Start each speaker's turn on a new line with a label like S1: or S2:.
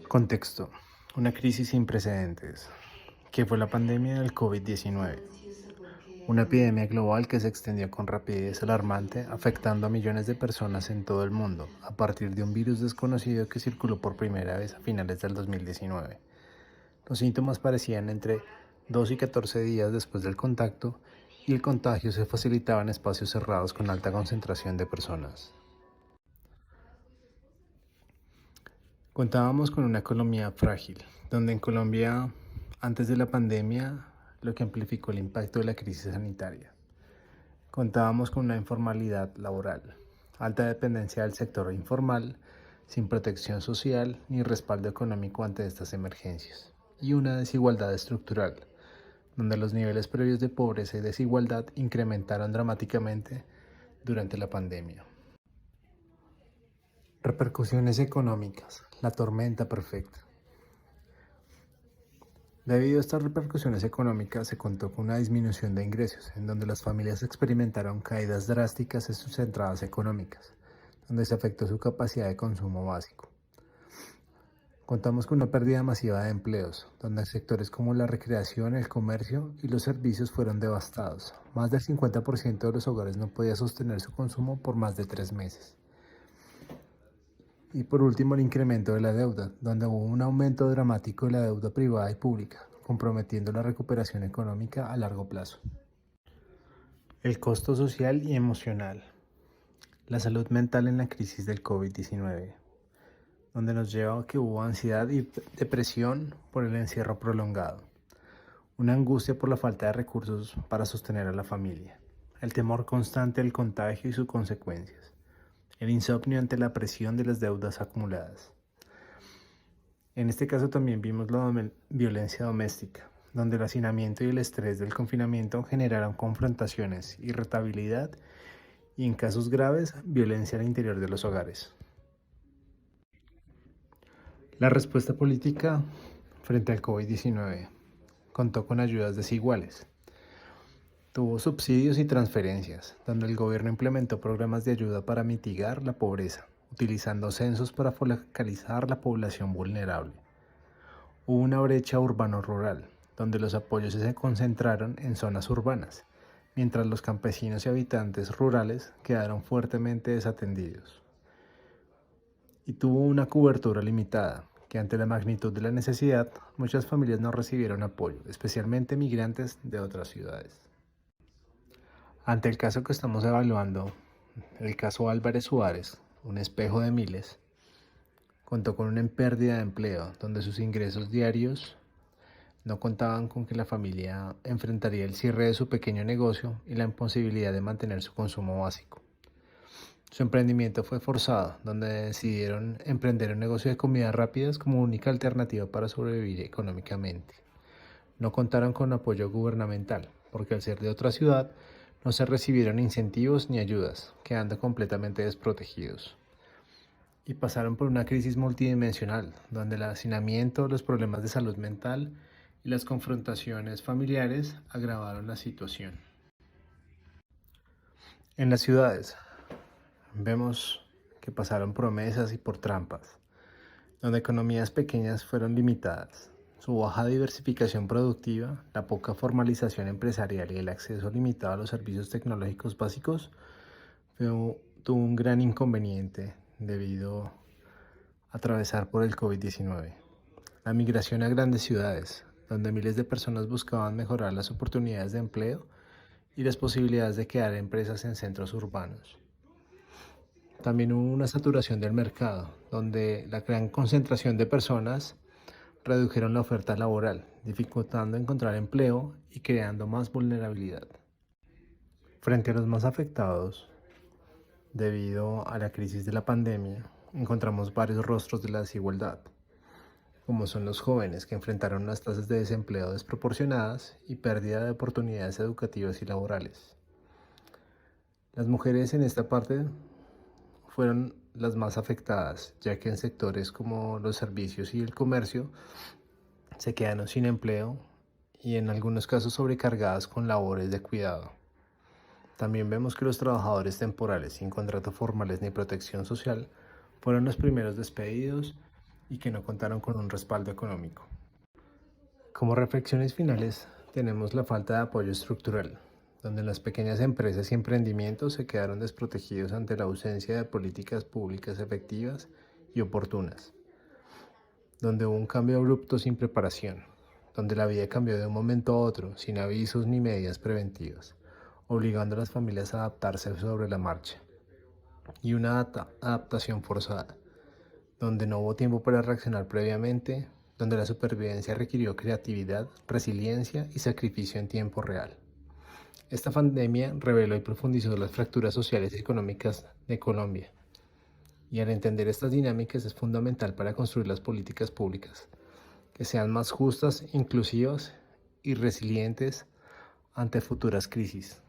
S1: Contexto. Una crisis sin precedentes, que fue la pandemia del COVID-19, una epidemia global que se extendió con rapidez alarmante, afectando a millones de personas en todo el mundo, a partir de un virus desconocido que circuló por primera vez a finales del 2019. Los síntomas parecían entre 2 y 14 días después del contacto y el contagio se facilitaba en espacios cerrados con alta concentración de personas. Contábamos con una economía frágil, donde en Colombia, antes de la pandemia, lo que amplificó el impacto de la crisis sanitaria. Contábamos con una informalidad laboral, alta dependencia del sector informal, sin protección social ni respaldo económico ante estas emergencias, y una desigualdad estructural, donde los niveles previos de pobreza y desigualdad incrementaron dramáticamente durante la pandemia. Repercusiones económicas. La tormenta perfecta. Debido a estas repercusiones económicas, se contó con una disminución de ingresos, en donde las familias experimentaron caídas drásticas en sus entradas económicas, donde se afectó su capacidad de consumo básico. Contamos con una pérdida masiva de empleos, donde sectores como la recreación, el comercio y los servicios fueron devastados. Más del 50% de los hogares no podía sostener su consumo por más de 3 meses. Y por último, el incremento de la deuda, donde hubo un aumento dramático de la deuda privada y pública, comprometiendo la recuperación económica a largo plazo. El costo social y emocional. La salud mental en la crisis del COVID-19, donde nos lleva a que hubo ansiedad y depresión por el encierro prolongado, una angustia por la falta de recursos para sostener a la familia, el temor constante al contagio y sus consecuencias, el insomnio ante la presión de las deudas acumuladas. En este caso también vimos la violencia doméstica, donde el hacinamiento y el estrés del confinamiento generaron confrontaciones, irritabilidad y, en casos graves, violencia al interior de los hogares. La respuesta política frente al COVID-19 contó con ayudas desiguales. Tuvo subsidios y transferencias, donde el gobierno implementó programas de ayuda para mitigar la pobreza, utilizando censos para focalizar la población vulnerable. Hubo una brecha urbano-rural, donde los apoyos se concentraron en zonas urbanas, mientras los campesinos y habitantes rurales quedaron fuertemente desatendidos. Y tuvo una cobertura limitada, que ante la magnitud de la necesidad, muchas familias no recibieron apoyo, especialmente migrantes de otras ciudades. Ante el caso que estamos evaluando, el caso Álvarez Suárez, un espejo de miles, contó con una pérdida de empleo, donde sus ingresos diarios no contaban con que la familia enfrentaría el cierre de su pequeño negocio y la imposibilidad de mantener su consumo básico. Su emprendimiento fue forzado, donde decidieron emprender un negocio de comidas rápidas como única alternativa para sobrevivir económicamente. No contaron con apoyo gubernamental, porque al ser de otra ciudad, no se recibieron incentivos ni ayudas, quedando completamente desprotegidos. Y pasaron por una crisis multidimensional, donde el hacinamiento, los problemas de salud mental y las confrontaciones familiares agravaron la situación. En las ciudades, vemos que pasaron promesas y por trampas, donde economías pequeñas fueron limitadas. Su baja diversificación productiva, la poca formalización empresarial y el acceso limitado a los servicios tecnológicos básicos tuvo un gran inconveniente debido a atravesar por el COVID-19. La migración a grandes ciudades, donde miles de personas buscaban mejorar las oportunidades de empleo y las posibilidades de crear empresas en centros urbanos. También hubo una saturación del mercado, donde la gran concentración de personas redujeron la oferta laboral, dificultando encontrar empleo y creando más vulnerabilidad. Frente a los más afectados, debido a la crisis de la pandemia, encontramos varios rostros de la desigualdad, como son los jóvenes que enfrentaron unas tasas de desempleo desproporcionadas y pérdida de oportunidades educativas y laborales. Las mujeres en esta parte fueron las más afectadas, ya que en sectores como los servicios y el comercio se quedaron sin empleo y en algunos casos sobrecargadas con labores de cuidado. También vemos que los trabajadores temporales sin contratos formales ni protección social fueron los primeros despedidos y que no contaron con un respaldo económico. Como reflexiones finales, tenemos la falta de apoyo estructural, donde las pequeñas empresas y emprendimientos se quedaron desprotegidos ante la ausencia de políticas públicas efectivas y oportunas, donde hubo un cambio abrupto sin preparación, donde la vida cambió de un momento a otro sin avisos ni medidas preventivas, obligando a las familias a adaptarse sobre la marcha, y una adaptación forzada, donde no hubo tiempo para reaccionar previamente, donde la supervivencia requirió creatividad, resiliencia y sacrificio en tiempo real. Esta pandemia reveló y profundizó las fracturas sociales y económicas de Colombia, y al entender estas dinámicas es fundamental para construir las políticas públicas que sean más justas, inclusivas y resilientes ante futuras crisis.